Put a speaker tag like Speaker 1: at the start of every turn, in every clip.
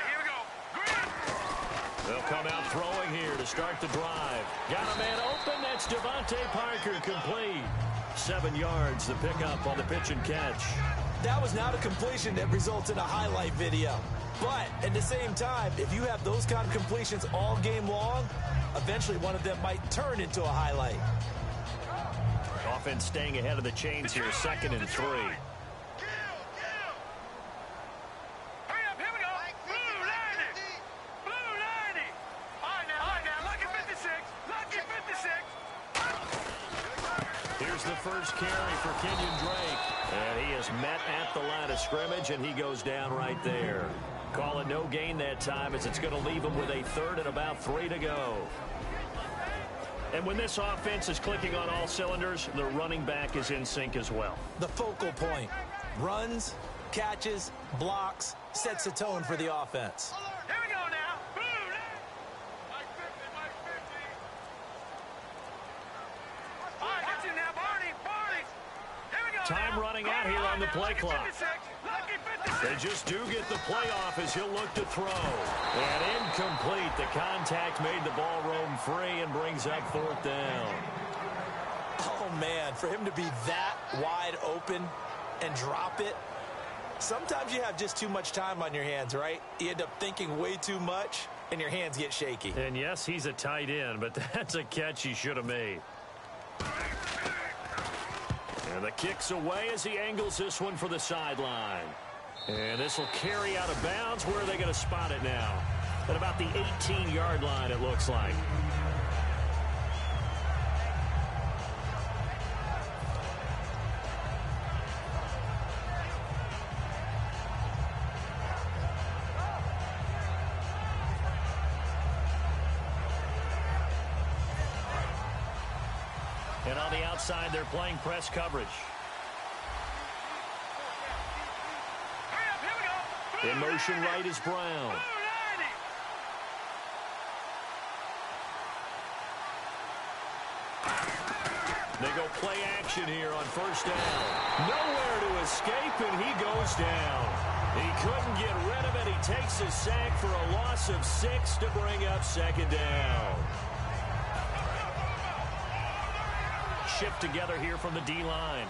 Speaker 1: here we go.
Speaker 2: They'll come out throwing here to start the drive. Got a man open. That's Devontae Parker, complete. 7 yards, the pickup on the pitch and catch.
Speaker 3: That was not a completion that results in a highlight video. But at the same time, if you have those kind of completions all game long, eventually one of them might turn into a highlight.
Speaker 2: Offense staying ahead of the chains here, 2nd and 3. The first carry for Kenyon Drake. And he is met at the line of scrimmage, and he goes down right there. Call it no gain that time, as it's going to leave him with a 3rd and about 3 to go. And when this offense is clicking on all cylinders, the running back is in sync as well.
Speaker 3: The focal point. Runs, catches, blocks, sets the tone for the offense.
Speaker 1: Here we go now.
Speaker 2: Time running out here on the play clock. They just do get the playoff as he'll look to throw. And incomplete. The contact made the ball roam free and brings up 4th down.
Speaker 3: Oh, man, for him to be that wide open and drop it. Sometimes you have just too much time on your hands, right? You end up thinking way too much, and your hands get shaky.
Speaker 2: And, yes, he's a tight end, but that's a catch he should have made. And the kick's away as he angles this one for the sideline. And this will carry out of bounds. Where are they going to spot it now? At about the 18-yard line, it looks like. And on the outside, they're playing press coverage. In motion right is Brown. They go play action here on 1st down. Nowhere to escape, and he goes down. He couldn't get rid of it. He takes a sack for a loss of 6 to bring up 2nd down. Shift together here from the D-line.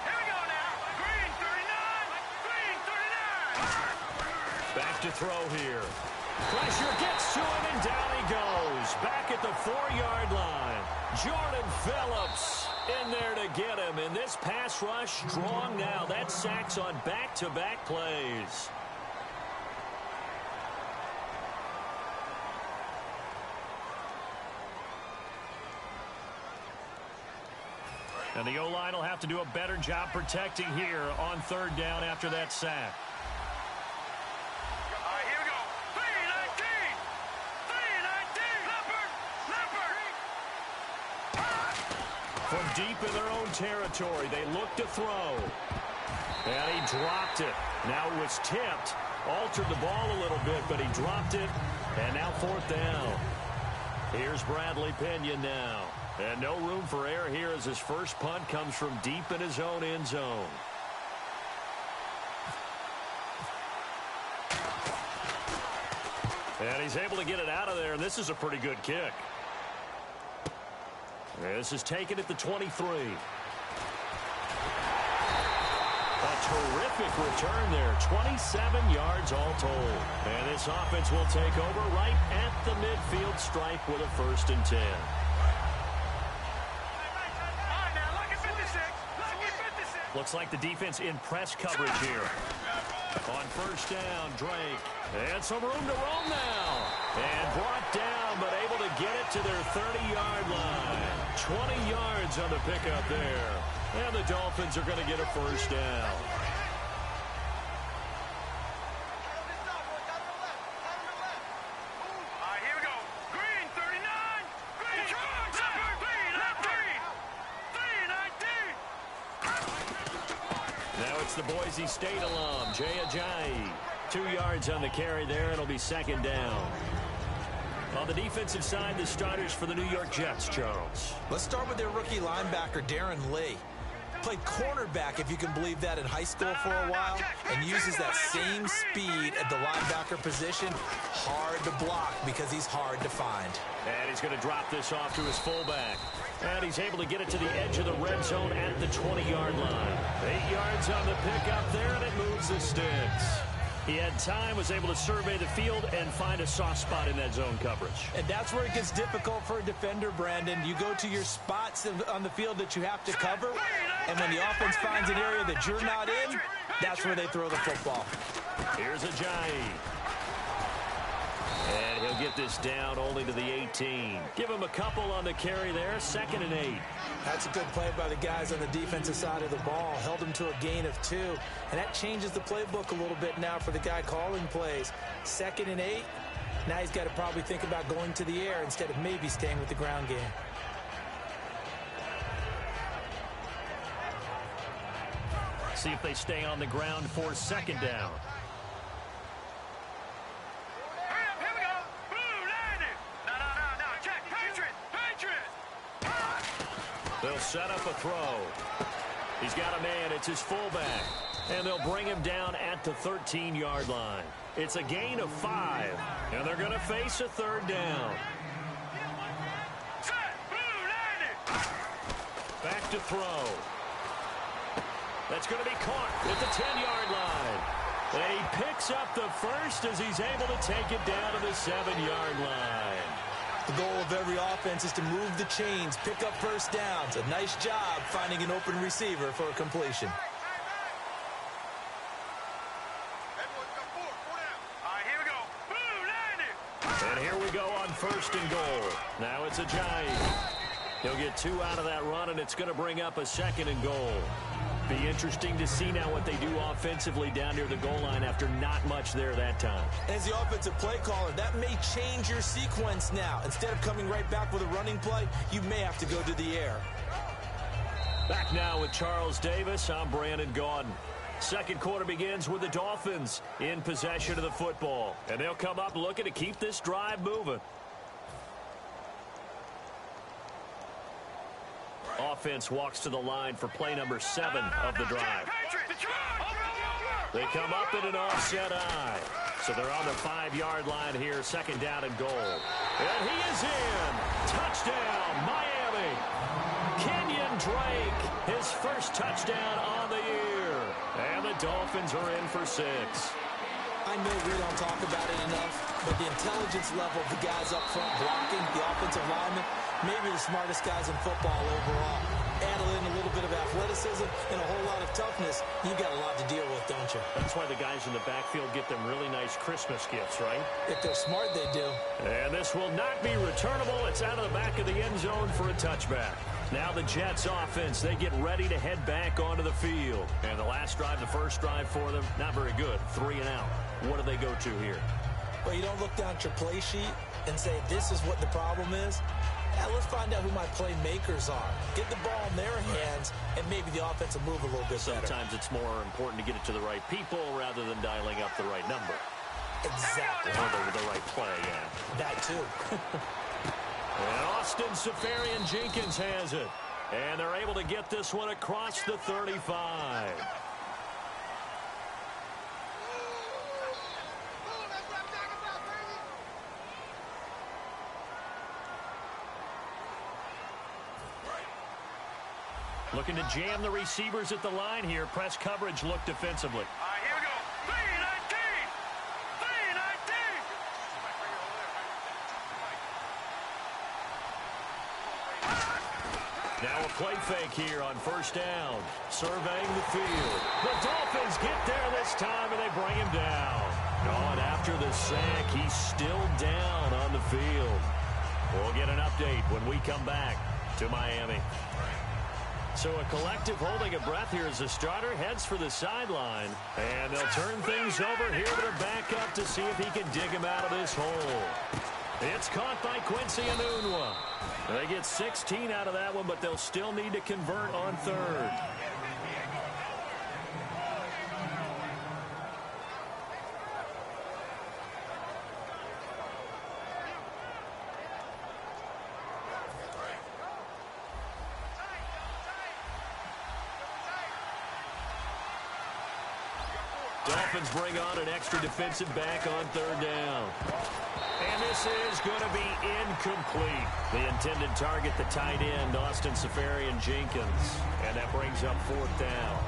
Speaker 1: Here we go now. Green 39.
Speaker 2: Back to throw here. Pressure gets to him, and down he goes. Back at the 4-yard line. Jordan Phillips in there to get him. And this pass rush strong now. That sacks on back-to-back plays. And the O-line will have to do a better job protecting here on 3rd down after that sack.
Speaker 1: All right, here we go. 3-19. 3-19. Leopard.
Speaker 2: From deep in their own territory, they look to throw. And he dropped it. Now it was tipped. Altered the ball a little bit, but he dropped it. And now 4th down. Here's Bradley Pinion now. And no room for error here as his first punt comes from deep in his own end zone. And he's able to get it out of there, and this is a pretty good kick. This is taken at the 23. A terrific return there. 27 yards all told. And this offense will take over right at the midfield stripe with a 1st and 10. Looks like the defense in press coverage here. On 1st down, Drake. And some room to roam now. And brought down, but able to get it to their 30-yard line. 20 yards on the pickup there. And the Dolphins are going to get a 1st down. The Boise State alum, Jay Ajayi. 2 yards on the carry there. It'll be 2nd down. On the defensive side, the starters for the New York Jets, Charles.
Speaker 3: Let's start with their rookie linebacker, Darren Lee. Played cornerback, if you can believe that, in high school for a while, and uses that same speed at the linebacker position. Hard to block because he's hard to find.
Speaker 2: And he's going to drop this off to his fullback. And he's able to get it to the edge of the red zone at the 20-yard line. 8 yards on the pickup there, and it moves the sticks. He had time, was able to survey the field and find a soft spot in that zone coverage.
Speaker 3: And that's where it gets difficult for a defender, Brandon. You go to your spots on the field that you have to cover, and when the offense finds an area that you're not in, that's where they throw the football.
Speaker 2: Here's Ajayi. And he'll get this down only to the 18. Give him a couple on the carry there, 2nd and 8.
Speaker 3: That's a good play by the guys on the defensive side of the ball. Held him to a gain of 2. And that changes the playbook a little bit now for the guy calling plays. 2nd and 8. Now he's got to probably think about going to the air instead of maybe staying with the ground game.
Speaker 2: See if they stay on the ground for 2nd down. They'll set up a throw. He's got a man. It's his fullback. And they'll bring him down at the 13-yard line. It's a gain of 5. And they're going to face a 3rd down. Back to throw. That's going to be caught at the 10-yard line. And he picks up the first as he's able to take it down to the 7-yard line.
Speaker 3: The goal of every offense is to move the chains, pick up first downs. A nice job finding an open receiver for a completion.
Speaker 2: And here we go on 1st and goal. Now it's Ajayi. He'll get 2 out of that run, and it's going to bring up a 2nd and goal. Be interesting to see now what they do offensively down near the goal line after not much there that time.
Speaker 3: As the offensive play caller, that may change your sequence now. Instead of coming right back with a running play, you may have to go to the air.
Speaker 2: Back now with Charles Davis. I'm Brandon Gaudin. 2nd quarter begins with the Dolphins in possession of the football. And they'll come up looking to keep this drive moving. Offense walks to the line for play number 7 of the drive. They come up in an offset eye. So they're on the 5-yard line here, 2nd down and goal. And he is in. Touchdown, Miami. Kenyon Drake, his first touchdown on the year. And the Dolphins are in for 6.
Speaker 3: I know we don't talk about it enough, but the intelligence level of the guys up front blocking, the offensive linemen, maybe the smartest guys in football overall. Add in a little bit of athleticism and a whole lot of toughness, you got a lot to deal with, don't you?
Speaker 2: That's why the guys in the backfield get them really nice Christmas gifts, right?
Speaker 3: If they're smart, they do.
Speaker 2: And this will not be returnable. It's out of the back of the end zone for a touchback. Now the Jets offense, they get ready to head back onto the field. And the last drive, the first drive for them, not very good. 3 and out. What do they go to here?
Speaker 3: Well, you don't look down at your play sheet and say, this is what the problem is. Yeah, let's find out who my playmakers are. Get the ball in their hands, and maybe the offense will move a little bit better.
Speaker 2: Sometimes it's more important to get it to the right people rather than dialing up the right number.
Speaker 3: Exactly.
Speaker 2: Or the right play, yeah.
Speaker 3: That too.
Speaker 2: And Austin Seferian-Jenkins has it. And they're able to get this one across the 35. Looking to jam the receivers at the line here. Press coverage look defensively.
Speaker 1: Here we go. 3-19.
Speaker 2: Now a play fake here on 1st down. Surveying the field. The Dolphins get there this time, and they bring him down. Oh, and after the sack, he's still down on the field. We'll get an update when we come back to Miami. So a collective holding of breath here as the starter heads for the sideline. And they'll turn things over here to the backup to see if he can dig him out of this hole. It's caught by Quincy Enunwa. They get 16 out of that one, but they'll still need to convert on 3rd. Dolphins bring on an extra defensive back on third down. And this is going to be incomplete. The intended target, the tight end, Austin Safarian-Jenkins. And that brings up fourth down.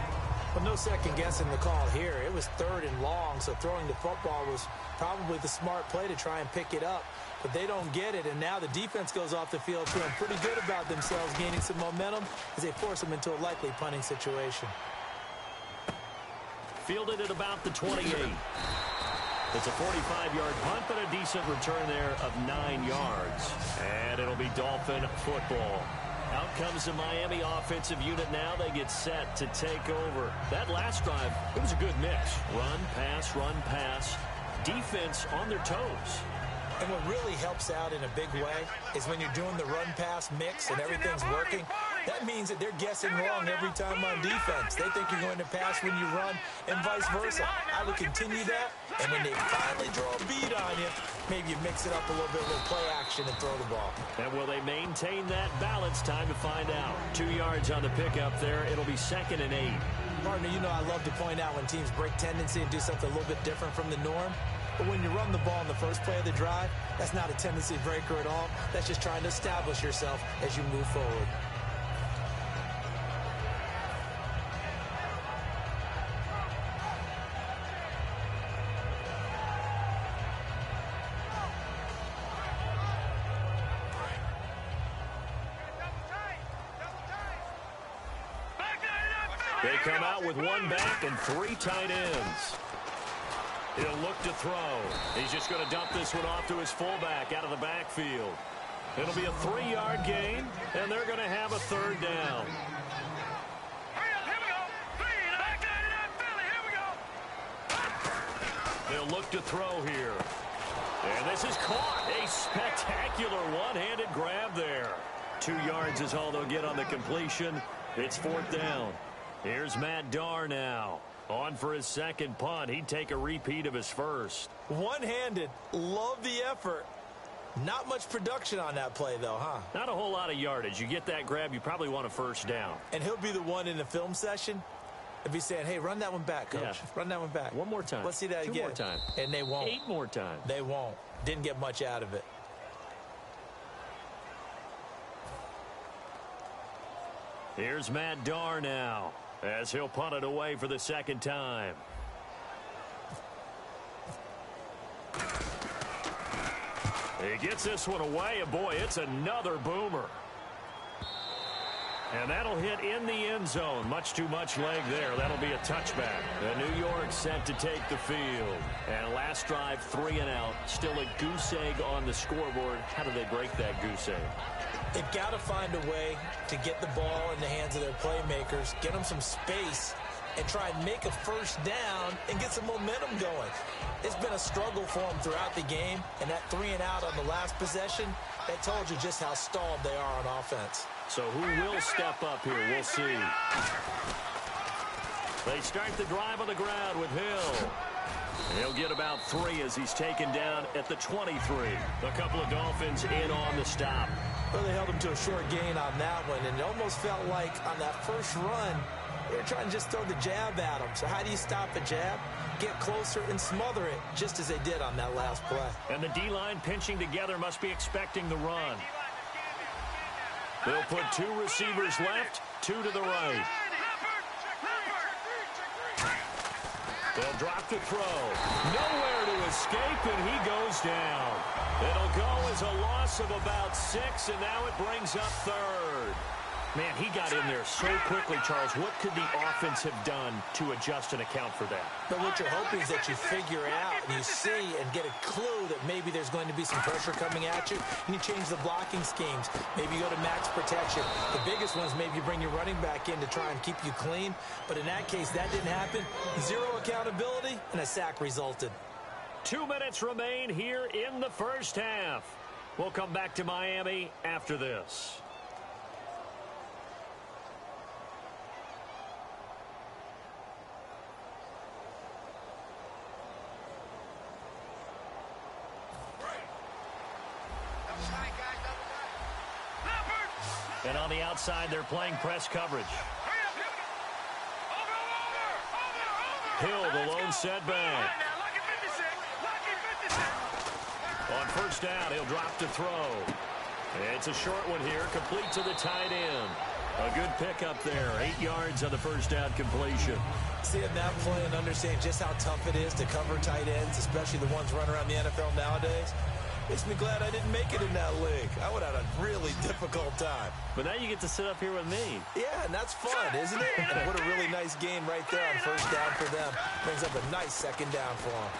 Speaker 3: Well, no second guessing the call here. It was 3rd and long, so throwing the football was probably the smart play to try and pick it up. But they don't get it, and now the defense goes off the field feeling pretty good about themselves, gaining some momentum as they force them into a likely punting situation.
Speaker 2: Fielded at about the 28. It's a 45-yard punt, but a decent return there of 9 yards. And it'll be Dolphin football. Out comes the Miami offensive unit now. They get set to take over. That last drive, it was a good mix. Run, pass, defense on their toes.
Speaker 3: And what really helps out in a big way is when you're doing the run-pass mix and everything's working, that means that they're guessing wrong every time on defense. They think you're going to pass when you run and vice versa. I would continue that, and when they finally draw a bead on you, maybe you mix it up a little bit with play action and throw the ball.
Speaker 2: And will they maintain that balance? Time to find out. 2 yards on the pickup there. It'll be 2nd and 8.
Speaker 3: Partner, you know I love to point out when teams break tendency and do something a little bit different from the norm. But when you run the ball in the first play of the drive, that's not a tendency breaker at all. That's just trying to establish yourself as you move forward.
Speaker 2: They come out with 1 back and 3 tight ends. He'll look to throw. He's just going to dump this one off to his fullback out of the backfield. It'll be a 3-yard gain, and they're going to have a 3rd down. They'll look to throw here. And this is caught. A spectacular one-handed grab there. 2 yards is all they'll get on the completion. It's 4th down. Here's Matt Darr now. On for his 2nd punt. He'd take a repeat of his first.
Speaker 3: One-handed. Love the effort. Not much production on that play, though, huh?
Speaker 2: Not a whole lot of yardage. You get that grab, you probably want a 1st down.
Speaker 3: And he'll be the one in the film session. If he's saying, hey, run that one back, Coach.
Speaker 2: Yeah.
Speaker 3: Run that one back.
Speaker 2: 1 more time.
Speaker 3: Let's see that
Speaker 2: 2
Speaker 3: again.
Speaker 2: more time.
Speaker 3: And they won't.
Speaker 2: 8 more times.
Speaker 3: They won't. Didn't get much out of it.
Speaker 2: Here's Matt Darr now, as he'll punt it away for the 2nd time. He gets this one away, and boy, it's another boomer. And that'll hit in the end zone. Much too much leg there. That'll be a touchback. The New York set to take the field. And last drive, 3 and out. Still a goose egg on the scoreboard. How do they break that goose egg?
Speaker 3: They've got to find a way to get the ball in the hands of their playmakers, get them some space, and try and make a 1st down and get some momentum going. It's been a struggle for them throughout the game, and that 3 and out on the last possession, that told you just how stalled they are on offense.
Speaker 2: So who will step up here? We'll see. They start the drive on the ground with Hill. He'll get about 3 as he's taken down at the 23. A couple of Dolphins in on the stop.
Speaker 3: Well, they held him to a short gain on that one, and it almost felt like on that first run, they were trying to just throw the jab at him. So how do you stop a jab? Get closer and smother it, just as they did on that last play.
Speaker 2: And the D-line pinching together must be expecting the run. They'll put 2 receivers left, 2 to the right. They'll drop to throw. Nowhere to escape, and he goes down. It'll go as a loss of about 6, and now it brings up 3rd. Man, he got in there so quickly, Charles. What could the offense have done to adjust and account for that?
Speaker 3: But what you're hoping is that you figure out and you see and get a clue that maybe there's going to be some pressure coming at you, and you change the blocking schemes. Maybe you go to max protection. The biggest ones, maybe you bring your running back in to try and keep you clean. But in that case, that didn't happen. 0 accountability, and a sack resulted.
Speaker 2: 2 minutes remain here in the first half. We'll come back to Miami after this. And on the outside, they're playing press coverage. Hill, the lone lone setback. On first down, he'll drop to throw. It's a short one here, complete to the tight end. A good pickup there, 8 yards on the first down completion.
Speaker 3: Seeing that play and understanding just how tough it is to cover tight ends, especially the ones running around the NFL nowadays, makes me glad I didn't make it in that league. I would have had a really difficult time.
Speaker 2: But now you get to sit up here with me.
Speaker 3: Yeah, and that's fun, isn't it? And what a really nice game right there on first down for them. Brings up a nice second down for them.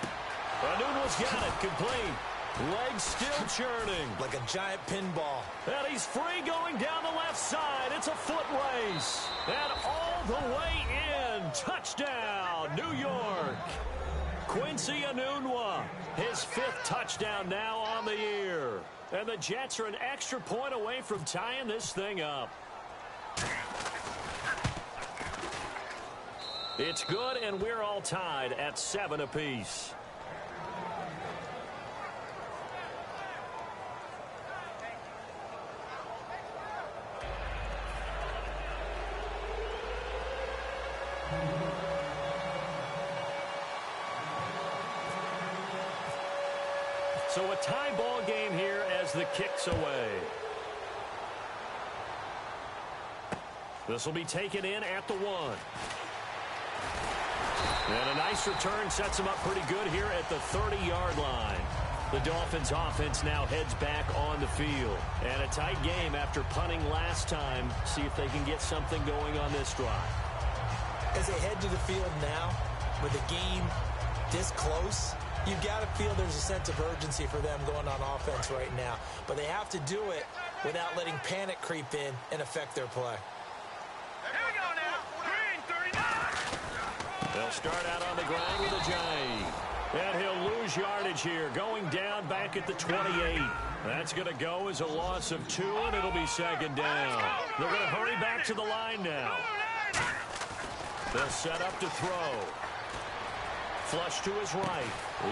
Speaker 2: Anunwa's got it, complete. Legs still churning.
Speaker 3: Like a giant pinball.
Speaker 2: And he's free going down the left side. It's a foot race. And all the way in. Touchdown, New York. Quincy Enunwa, his 5th touchdown now on the year. And the Jets are an extra point away from tying this thing up. It's good, and we're all tied at 7 apiece. So a tie ball game here as the kick's away. This will be taken in at the 1. And a nice return sets him up pretty good here at the 30-yard line. The Dolphins offense now heads back on the field. And a tight game after punting last time. See if they can get something going on this drive.
Speaker 3: As they head to the field now, with the game this close, you've got to feel there's a sense of urgency for them going on offense right now. But they have to do it without letting panic creep in and affect their play.
Speaker 1: Here we go now. Green, 39.
Speaker 2: They'll start out on the ground with a J. And he'll lose yardage here, going down back at the 28. That's going to go as a loss of 2, and it'll be second down. They're going to hurry back to the line now. They'll set up to throw. Flush to his right.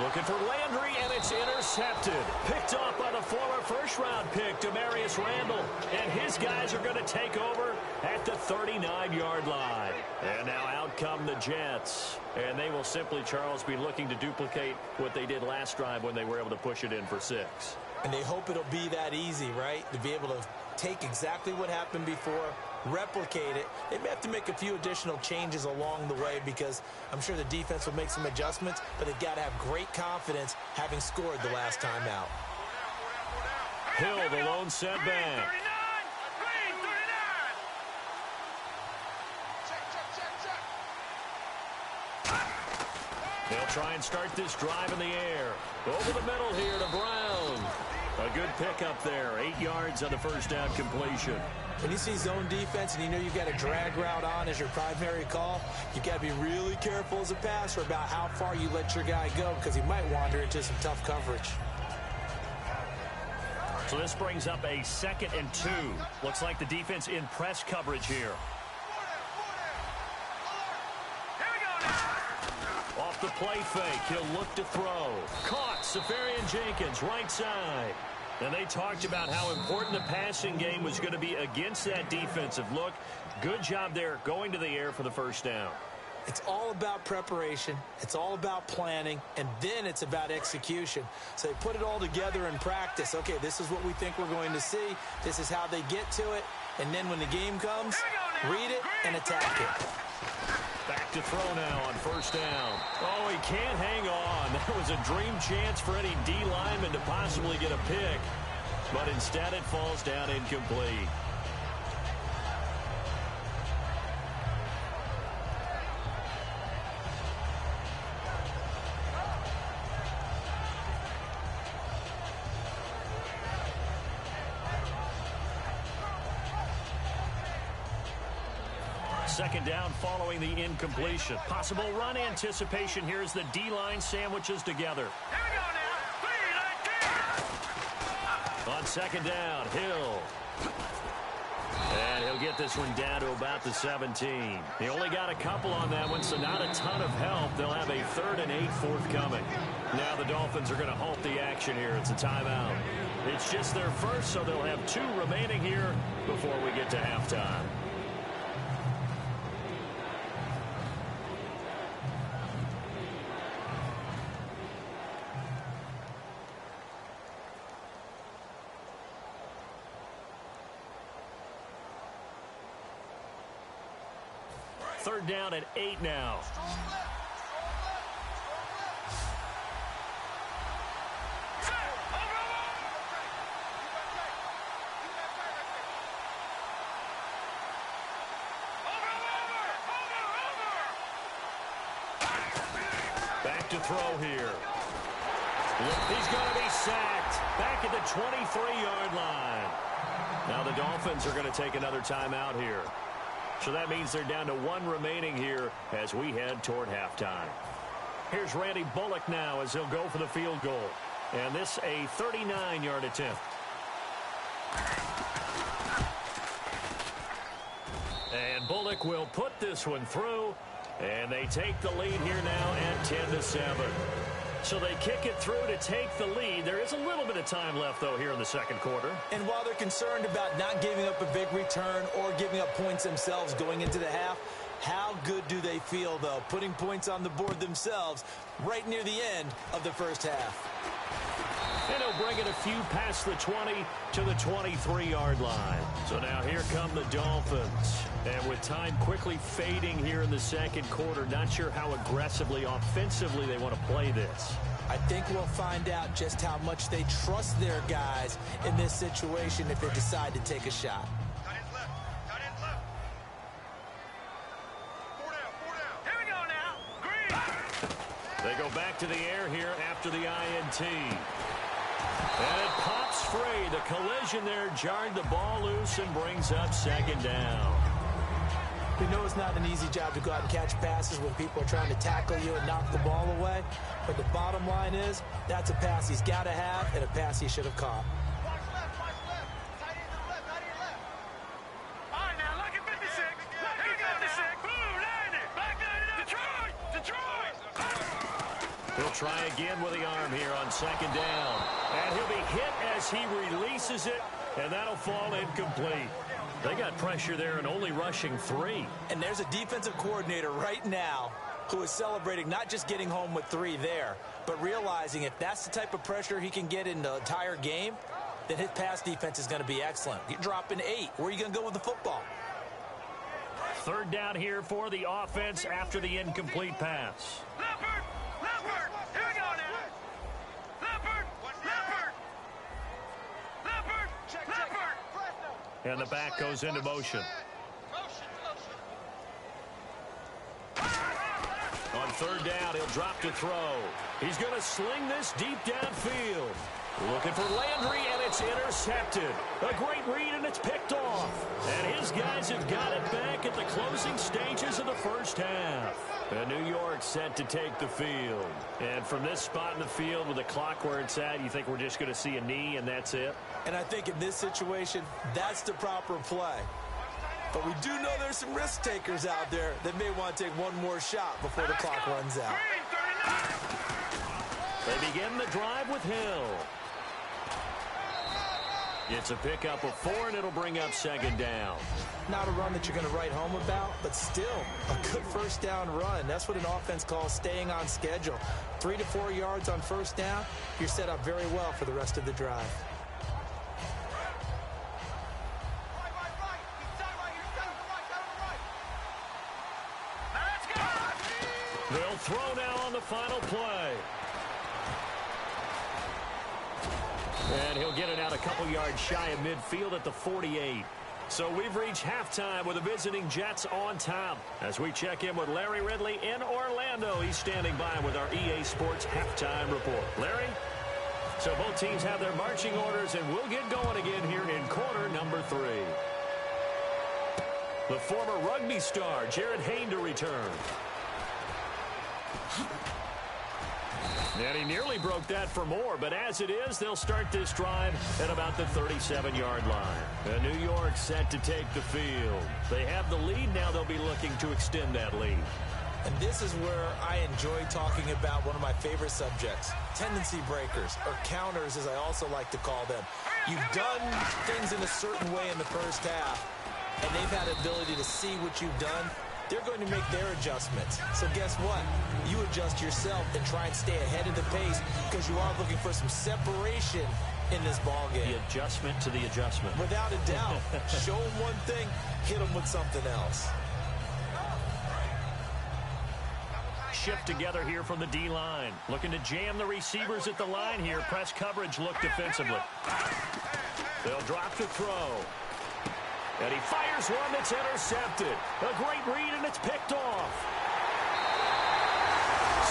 Speaker 2: Looking for Landry, and it's intercepted. Picked off by the former first-round pick, Demarius Randall. And his guys are going to take over at the 39-yard line. And now out come the Jets. And they will simply, Charles, be looking to duplicate what they did last drive when they were able to push it in for 6.
Speaker 3: And they hope it'll be that easy, right? To be able to take exactly what happened before, replicate it. They may have to make a few additional changes along the way because I'm sure the defense will make some adjustments, but they've got to have great confidence having scored the last time out.
Speaker 2: Hill, the lone setback. They'll try and start this drive in the air. Over the middle here to Brown. A good pickup there. 8 yards on the first down completion.
Speaker 3: When you see zone defense and you know you've got a drag route on as your primary call, you've got to be really careful as a passer about how far you let your guy go because he might wander into some tough coverage.
Speaker 2: So this brings up a 2nd and 2. Looks like the defense in press coverage here. Off the play fake, he'll look to throw. Caught, Safarian Jenkins, right side. And they talked about how important the passing game was going to be against that defensive look. Good job there going to the air for the first down.
Speaker 3: It's all about preparation. It's all about planning. And then it's about execution. So they put it all together in practice. Okay, this is what we think we're going to see. This is how they get to it. And then when the game comes, read it and attack it.
Speaker 2: Back to throw now on first down. Oh, he can't hang on. That was a dream chance for any D lineman to possibly get a pick. But instead it falls down incomplete. Second down following the incompletion. Possible run anticipation here as the D-line sandwiches together.
Speaker 1: Here we go now. 3-19.
Speaker 2: On second down, Hill. And he'll get this one down to about the 17. He only got a couple on that one, so not a ton of help. They'll have a 3rd and 8 forthcoming. Now the Dolphins are going to halt the action here. It's a timeout. It's just their first, so they'll have 2 remaining here before we get to halftime. third down and 8 now. Back to throw here. He's going to be sacked back at the 23-yard line. Now the Dolphins are going to take another timeout here. So that means they're down to 1 remaining here as we head toward halftime. Here's Randy Bullock now as he'll go for the field goal. And this a 39-yard attempt. And Bullock will put this one through. And they take the lead here now at 10-7. So they kick it through to take the lead. There is a little bit of time left, though, here in the second quarter.
Speaker 3: And while they're concerned about not giving up a big return or giving up points themselves going into the half, how good do they feel, though, putting points on the board themselves right near the end of the first half?
Speaker 2: And he'll bring it a few past the 20 to the 23-yard line. So now here come the Dolphins. And with time quickly fading here in the second quarter, not sure how aggressively, offensively they want to play this.
Speaker 3: I think we'll find out just how much they trust their guys in this situation if they decide to take a shot.
Speaker 1: Tight ends left. Tight ends left. 4 down. 4 down. Here we go now. Green.
Speaker 2: They go back to the air here after the INT. And it pops free. The collision there jarred the ball loose and brings up second down.
Speaker 3: We know it's not an easy job to go out and catch passes when people are trying to tackle you and knock the ball away. But the bottom line is, that's a pass he's got to have and a pass he should have caught.
Speaker 1: Watch left. Watch left. Tight end to the left. Tight end left. All right, now look at 56. Here we go, 56. Blue, 90. Back 90. Detroit. Detroit.
Speaker 2: He'll try again with the arm here on second down. And he'll be hit as he releases it, and that'll fall incomplete. They got pressure there and only rushing 3.
Speaker 3: And there's a defensive coordinator right now who is celebrating not just getting home with 3 there, but realizing if that's the type of pressure he can get in the entire game, then his pass defense is going to be excellent. You're dropping 8. Where are you going to go with the football?
Speaker 2: Third down here for the offense after the incomplete pass.
Speaker 1: Leopard. Leopard. Here we go now. Leopard. Leopard. Leopard. Leopard.
Speaker 2: And the back goes into motion. On third down, he'll drop to throw. He's going to sling this deep downfield. Looking for Landry, and it's intercepted. A great read, and it's picked off. And his guys have got it back at the closing stages of the first half. And New York set to take the field. And from this spot in the field with the clock where it's at, you think we're just going to see a knee and that's it?
Speaker 3: And I think in this situation, that's the proper play. But we do know there's some risk takers out there that may want to take one more shot before the clock runs out.
Speaker 2: They begin the drive with Hill. It's a pickup of 4, and it'll bring up second down.
Speaker 3: Not a run that you're going to write home about, but still a good first down run. That's what an offense calls staying on schedule. 3 to 4 yards on first down, you're set up very well for the rest of the drive.
Speaker 2: They'll throw now on the final play. And he'll get it out a couple yards shy of midfield at the 48. So we've reached halftime with the visiting Jets on top. As we check in with Larry Ridley in Orlando, he's standing by with our EA Sports halftime report. Larry? So both teams have their marching orders, and we'll get going again here in quarter number 3. The former rugby star, Jared Hayne, to return. And he nearly broke that for more, but as it is, they'll start this drive at about the 37-yard line. And New York set to take the field. They have the lead. Now they'll be looking to extend that lead.
Speaker 3: And this is where I enjoy talking about one of my favorite subjects, tendency breakers, or counters as I also like to call them. You've done things in a certain way in the first half, and they've had the ability to see what you've done. They're going to make their adjustments. So guess what? You adjust yourself and try and stay ahead of the pace because you are looking for some separation in this ball game.
Speaker 2: The adjustment to the adjustment.
Speaker 3: Without a doubt. Show them one thing, hit them with something else.
Speaker 2: shift together here from the D-line. Looking to jam the receivers at the line here. Press coverage look defensively. They'll drop to throw. And he fires one that's intercepted. A great read, and it's picked off.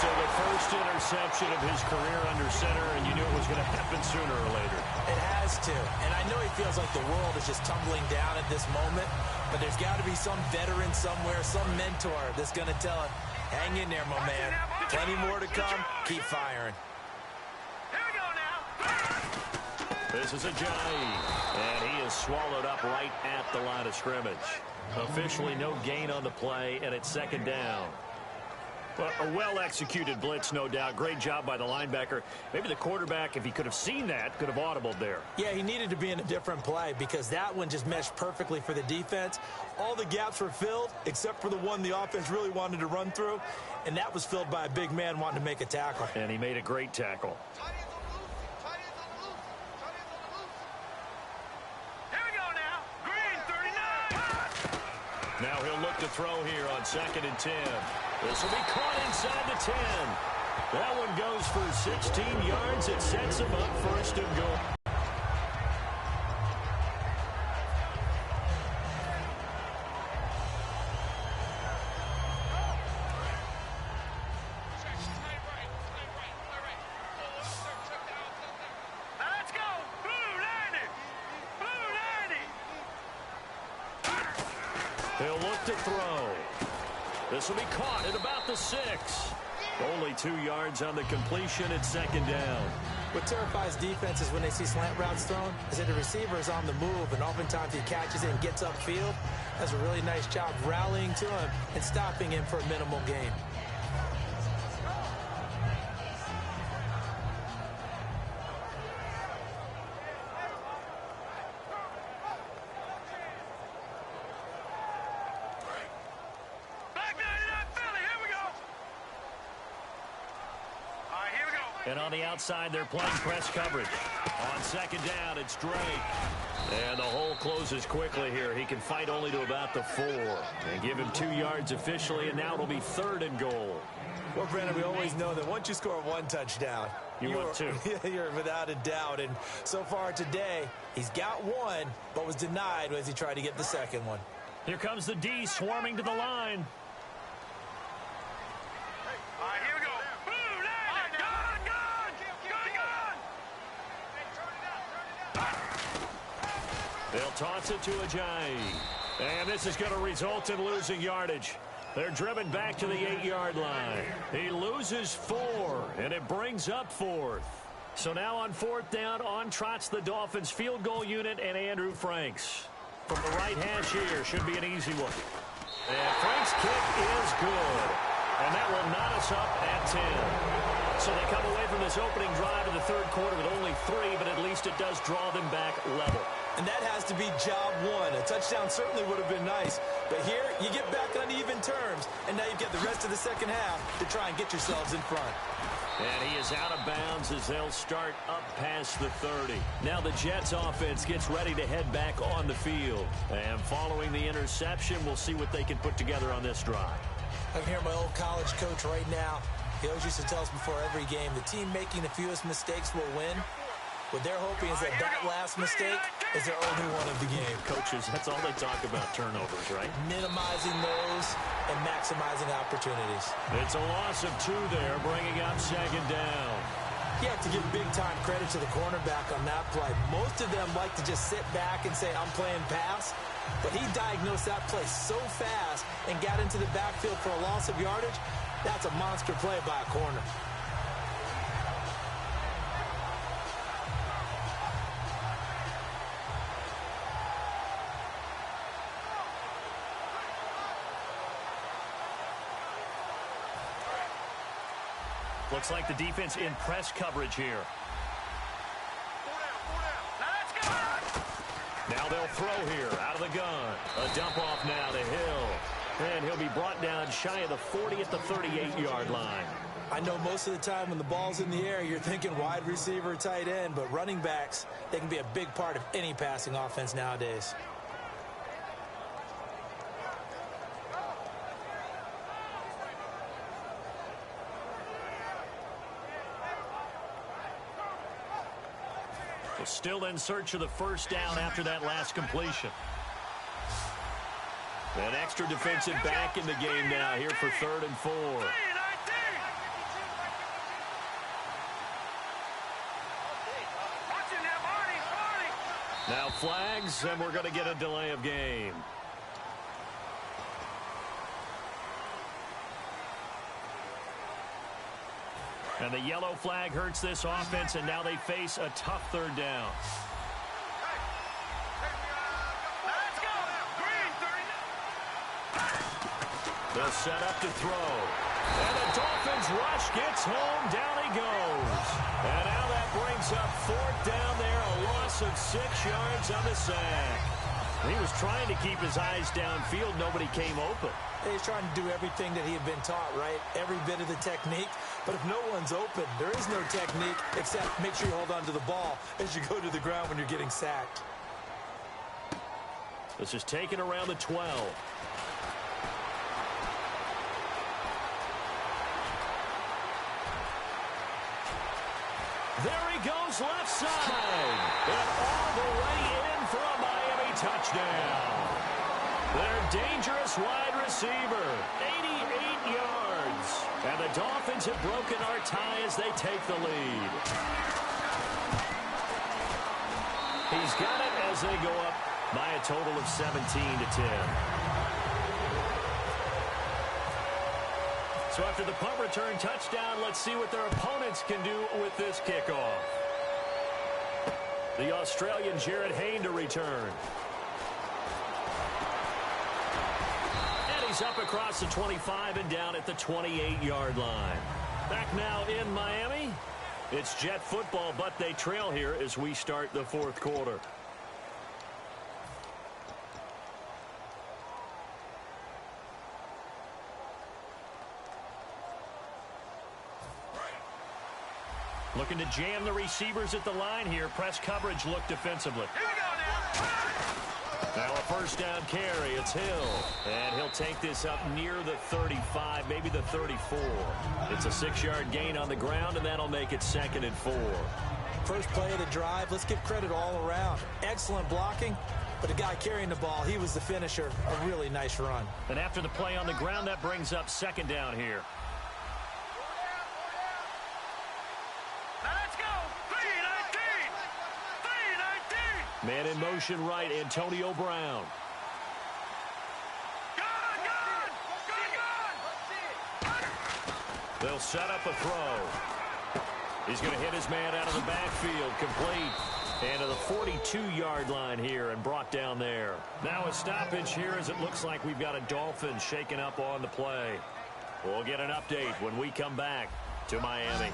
Speaker 2: So the first interception of his career under center, and you knew it was going to happen sooner or later.
Speaker 3: It has to. And I know he feels like the world is just tumbling down at this moment, but there's got to be some veteran somewhere, some mentor that's going to tell him, hang in there, my man. Plenty more to come. Keep firing.
Speaker 1: Here we go now.
Speaker 2: This is Ajayi, and he is swallowed up right at the line of scrimmage. Officially no gain on the play, and it's second down. Well, a well-executed blitz, no doubt. Great job by the linebacker. Maybe the quarterback, if he could have seen that, could have audibled there.
Speaker 3: Yeah, he needed to be in a different play because that one just meshed perfectly for the defense. All the gaps were filled except for the one the offense really wanted to run through, and that was filled by a big man wanting to make a tackle.
Speaker 2: And he made a great tackle. Now he'll look to throw here on 2nd and 10. This will be caught inside the 10. That one goes for 16 yards. It sets him up first and goal.
Speaker 1: Let's go. Blue landing. Blue landing.
Speaker 2: He'll look to throw. This will be caught at about the 6. Only 2 yards on the completion at 2nd down.
Speaker 3: What terrifies defenses when they see slant routes thrown is that the receiver is on the move, and oftentimes he catches it and gets upfield. Does a really nice job rallying to him and stopping him for a minimal gain.
Speaker 2: And on the outside, they're playing press coverage. On 2nd down, it's Drake. And the hole closes quickly here. He can fight only to about the 4. And give him 2 yards officially, and now it'll be 3rd and goal.
Speaker 3: Well, Brandon, we always know that once you score 1 touchdown,
Speaker 2: you want 2.
Speaker 3: You're without a doubt. And so far today, he's got 1, but was denied as he tried to get the 2nd one.
Speaker 2: Here comes the D swarming to the line. They'll toss it to Ajayi. And this is going to result in losing yardage. They're driven back to the 8-yard line. He loses 4, and it brings up 4th. So now on 4th down, on trots the Dolphins field goal unit and Andrew Franks. From the right hash here, should be an easy one. And Franks' kick is good. And that will knot us up at 10. So they come away from this opening drive in the 3rd quarter with only 3, but at least it does draw them back level.
Speaker 3: And that has to be job 1. A touchdown certainly would have been nice. But here, you get back on even terms. And now you've got the rest of the 2nd half to try and get yourselves in front.
Speaker 2: And he is out of bounds as they'll start up past the 30. Now the Jets offense gets ready to head back on the field. And following the interception, we'll see what they can put together on this drive.
Speaker 3: I can hear my old college coach right now. He always used to tell us before every game, the team making the fewest mistakes will win. What they're hoping is that last mistake is their only one of the game.
Speaker 2: Coaches, that's all they talk about, turnovers, right?
Speaker 3: Minimizing those and maximizing opportunities.
Speaker 2: It's a loss of 2 there, bringing up 2nd down.
Speaker 3: You have to give big-time credit to the cornerback on that play. Most of them like to just sit back and say, I'm playing pass. But he diagnosed that play so fast and got into the backfield for a loss of yardage. That's a monster play by a corner.
Speaker 2: Looks like the defense in press coverage here. Now they'll throw here out of the gun. A dump off now to Hill. And he'll be brought down shy of the 40 at the 38-yard line.
Speaker 3: I know most of the time when the ball's in the air, you're thinking wide receiver, tight end, but running backs, they can be a big part of any passing offense nowadays.
Speaker 2: Still in search of the first down after that last completion. An extra defensive back in the game now here for 3rd and 4. Now flags, and we're going to get a delay of game. And the yellow flag hurts this offense, and now they face a tough 3rd down. They'll set up to throw. And the Dolphins rush gets home. Down he goes. And now that brings up 4th down there. A loss of 6 yards on the sack. He was trying to keep his eyes downfield. Nobody came open.
Speaker 3: He's trying to do everything that he had been taught, right? Every bit of the technique. But if no one's open, there is no technique except make sure you hold on to the ball as you go to the ground when you're getting sacked.
Speaker 2: This is taken around the 12. There he goes left side. And all the way in for a Miami touchdown. Their dangerous wide receiver, 88 yards. And the Dolphins have broken our tie as they take the lead. He's got it as they go up by a total of 17-10. So after the punt return touchdown, let's see what their opponents can do with this kickoff. The Australian Jared Hayne to return. And he's up across the 25 and down at the 28-yard line. Back now in Miami. It's Jet football, but they trail here as we start the 4th quarter. Looking to jam the receivers at the line here. Press coverage look defensively.
Speaker 1: Here we go now.
Speaker 2: Now a 1st down carry. It's Hill. And he'll take this up near the 35, maybe the 34. It's a 6-yard gain on the ground, and that'll make it 2nd and 4.
Speaker 3: First play of the drive. Let's give credit all around. Excellent blocking. But the guy carrying the ball, he was the finisher. A really nice run.
Speaker 2: And after the play on the ground, that brings up 2nd down here. Man in motion right, Antonio Brown. They'll set up a throw. He's going to hit his man out of the backfield, complete. And to the 42-yard line here and brought down there. Now a stoppage here as it looks like we've got a Dolphin shaken up on the play. We'll get an update when we come back to Miami.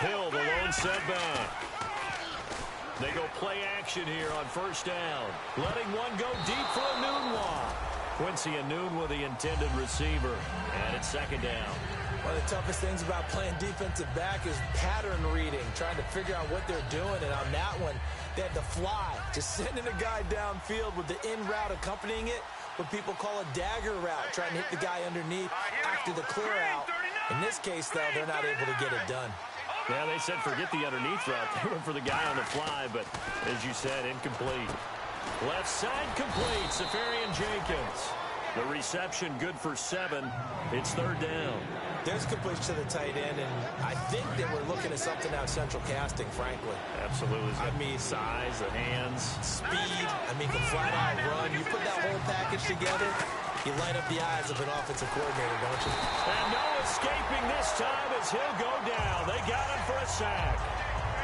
Speaker 2: Hill, the lone setback. They go play action here on 1st down. Letting one go deep for Enunwa. Quincy Enunwa, the intended receiver. And it's 2nd down.
Speaker 3: One of the toughest things about playing defensive back is pattern reading, trying to figure out what they're doing. And on that one, they had to fly, just sending a guy downfield with the in route accompanying it, what people call a dagger route, trying to hit the guy underneath after the clear out. In this case, though, they're not able to get it done.
Speaker 2: Yeah, they said forget the underneath route. They went for the guy on the fly, but as you said, incomplete. Left side complete, Safarian Jenkins. The reception good for 7. It's 3rd down.
Speaker 3: There's completion to the tight end, and I think that we're looking at something out central casting, frankly.
Speaker 2: Absolutely.
Speaker 3: I mean,
Speaker 2: size, the hands.
Speaker 3: Speed. I mean, can flat out run. You put that whole package together, you light up the eyes of an offensive coordinator, don't you?
Speaker 2: And no escaping this time as he'll go down. They got him for a sack.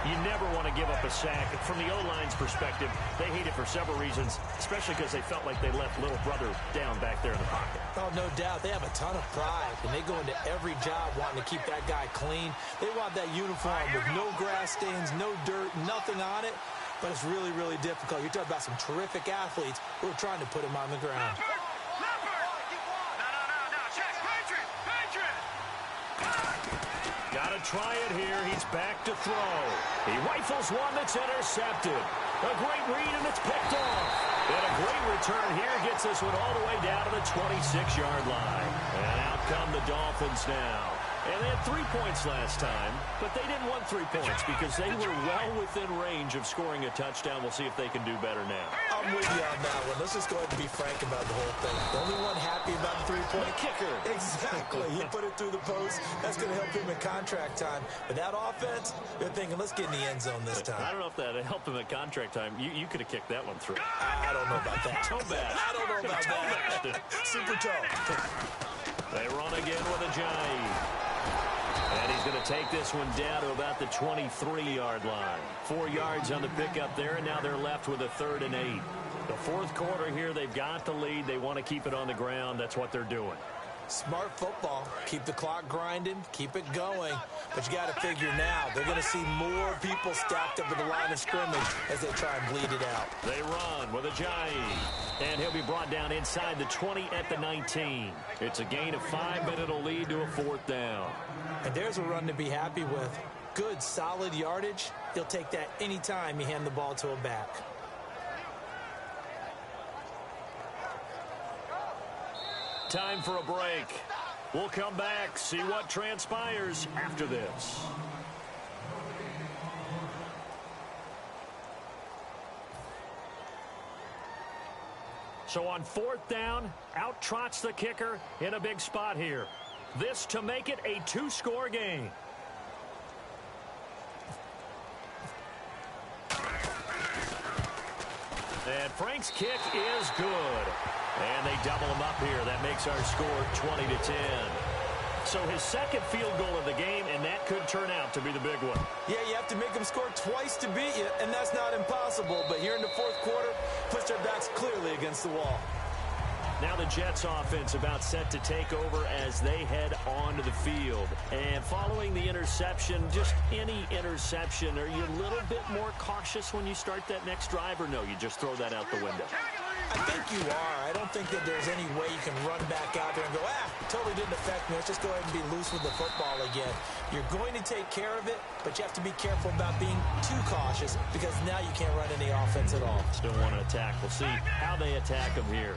Speaker 2: You never want to give up a sack. From the O-line's perspective, they hate it for several reasons, especially because they felt like they left little brother down back there in the pocket.
Speaker 3: Oh, no doubt. They have a ton of pride, and they go into every job wanting to keep that guy clean. They want that uniform with no grass stains, no dirt, nothing on it. But it's really, really difficult. You're talking about some terrific athletes who are trying to put him on the ground.
Speaker 2: Got to try it here. He's back to throw. He rifles one that's intercepted. A great read, and it's picked off. And a great return here gets this one all the way down to the 26-yard line. And out come the Dolphins now. And they had 3 points last time, but they didn't want 3 points because they were well within range of scoring a touchdown. We'll see if they can do better now.
Speaker 3: I'm with you on that one. Let's just go ahead and be frank about the whole thing. The only one happy about the three-point
Speaker 2: kicker.
Speaker 3: Exactly. He put it through the post. That's going to help him in contract time. But that offense, they're thinking, let's get in the end zone this time.
Speaker 2: I don't know if that helped him at contract time. You could have kicked that one through.
Speaker 3: I don't know about that.
Speaker 2: Toe bash.
Speaker 3: I don't know about that. Super toe.
Speaker 2: They run again with a Ajayi. And he's going to take this one down to about the 23-yard line. 4 yards on the pickup there, and now they're left with a 3rd and 8. The fourth quarter here, they've got the lead. They want to keep it on the ground. That's what they're doing.
Speaker 3: Smart football. Keep the clock grinding. Keep it going. But you got to figure now, they're going to see more people stacked up at the line of scrimmage as they try and bleed it out.
Speaker 2: They run with Ajayi. And he'll be brought down inside the 20 at the 19. It's a gain of 5, but it'll lead to a 4th down.
Speaker 3: And there's a run to be happy with. Good, solid yardage. He'll take that anytime you hand the ball to a back.
Speaker 2: Time for a break. We'll come back, see what transpires after this. So on 4th down, out trots the kicker in a big spot here. This to make it a 2-score game. And Frank's kick is good. And they double him up here. That makes our score 20-10. So his second field goal of the game, and that could turn out to be the big one.
Speaker 3: Yeah, you have to make them score twice to beat you, and that's not impossible. But here in the fourth quarter, puts their backs clearly against the wall.
Speaker 2: Now the Jets offense about set to take over as they head onto the field. And following the interception, just any interception, are you a little bit more cautious when you start that next drive, or no, you just throw that out the window?
Speaker 3: I think you are. I don't think that there's any way you can run back out there and go, totally didn't affect me. Let's just go ahead and be loose with the football again. You're going to take care of it, but you have to be careful about being too cautious because now you can't run any offense at all.
Speaker 2: Still want to attack. We'll see how they attack them here.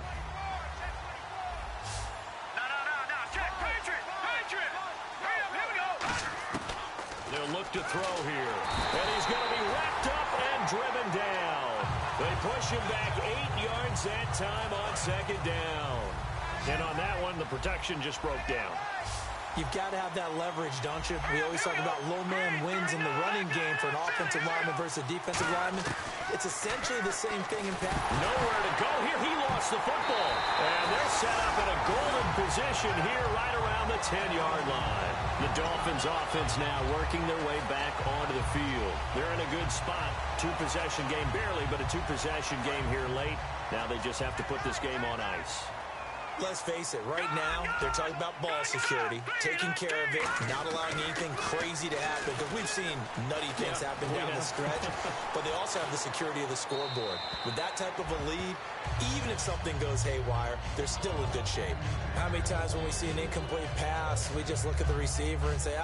Speaker 2: They'll look to throw here. And he's going to be wrapped up and driven down. They push him back 8 yards that time on 2nd down. And on that one, the protection just broke down.
Speaker 3: You've got to have that leverage, don't you? We always talk about low man wins in the running game for an offensive lineman versus a defensive lineman. It's essentially the same thing in pass.
Speaker 2: Nowhere to go here. He lost the football. And they're set up in a golden position here right around the 10-yard line. The Dolphins offense now working their way back onto the field. They're in a good spot. 2-possession game barely, but a 2-possession game here late. Now they just have to put this game on ice.
Speaker 3: Let's face it, right now, they're talking about ball security, taking care of it, not allowing anything crazy to happen, because we've seen nutty things happen down the stretch, but they also have the security of the scoreboard. With that type of a lead, even if something goes haywire, they're still in good shape. How many times when we see an incomplete pass, we just look at the receiver and say,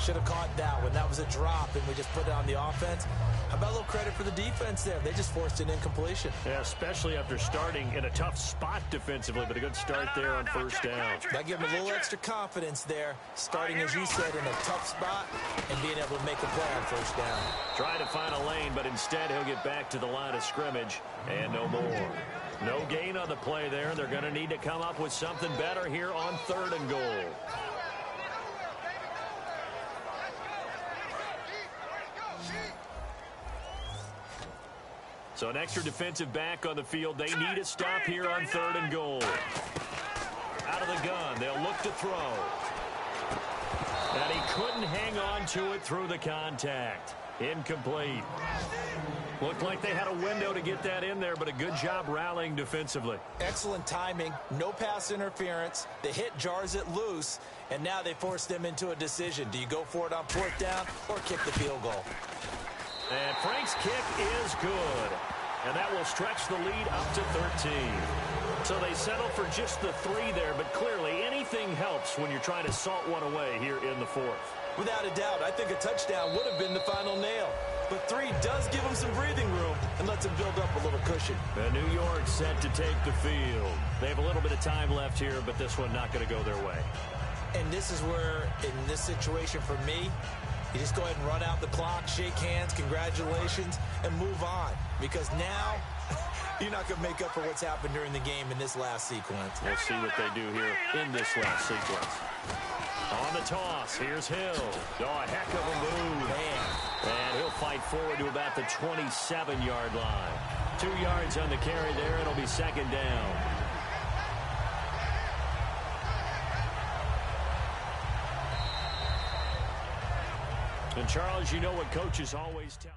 Speaker 3: should have caught that one. That was a drop, and we just put it on the offense. How about a little credit for the defense there? They just forced an incompletion.
Speaker 2: Yeah, especially after starting in a tough spot defensively, but a good start there on 1st down.
Speaker 3: That give them a little extra confidence there, starting, as you said, in a tough spot and being able to make a play on 1st down.
Speaker 2: Trying to find a lane, but instead he'll get back to the line of scrimmage, and no more. No gain on the play there. They're going to need to come up with something better here on 3rd and goal. So an extra defensive back on the field. They need a stop here on 3rd and goal. Out of the gun, they'll look to throw. And he couldn't hang on to it through the contact. Incomplete. Looked like they had a window to get that in there, but a good job rallying defensively.
Speaker 3: Excellent timing, no pass interference. The hit jars it loose, and now they force them into a decision. Do you go for it on 4th down or kick the field goal?
Speaker 2: And Frank's kick is good. And that will stretch the lead up to 13. So they settle for just the 3 there, but clearly anything helps when you're trying to salt one away here in the 4th.
Speaker 3: Without a doubt, I think a touchdown would have been the final nail. But 3 does give them some breathing room and lets them build up a little cushion.
Speaker 2: And New York set to take the field. They have a little bit of time left here, but this one not going to go their way.
Speaker 3: And this is where, in this situation for me, you just go ahead and run out the clock, shake hands, congratulations, and move on. Because now, you're not going to make up for what's happened during the game in this last sequence.
Speaker 2: We'll see what they do here in this last sequence. On the toss, here's Hill. Oh, a heck of a move.
Speaker 3: Man.
Speaker 2: And he'll fight forward to about the 27-yard line. 2 yards on the carry there. It'll be second down. And, Charles, you know what coaches always tell.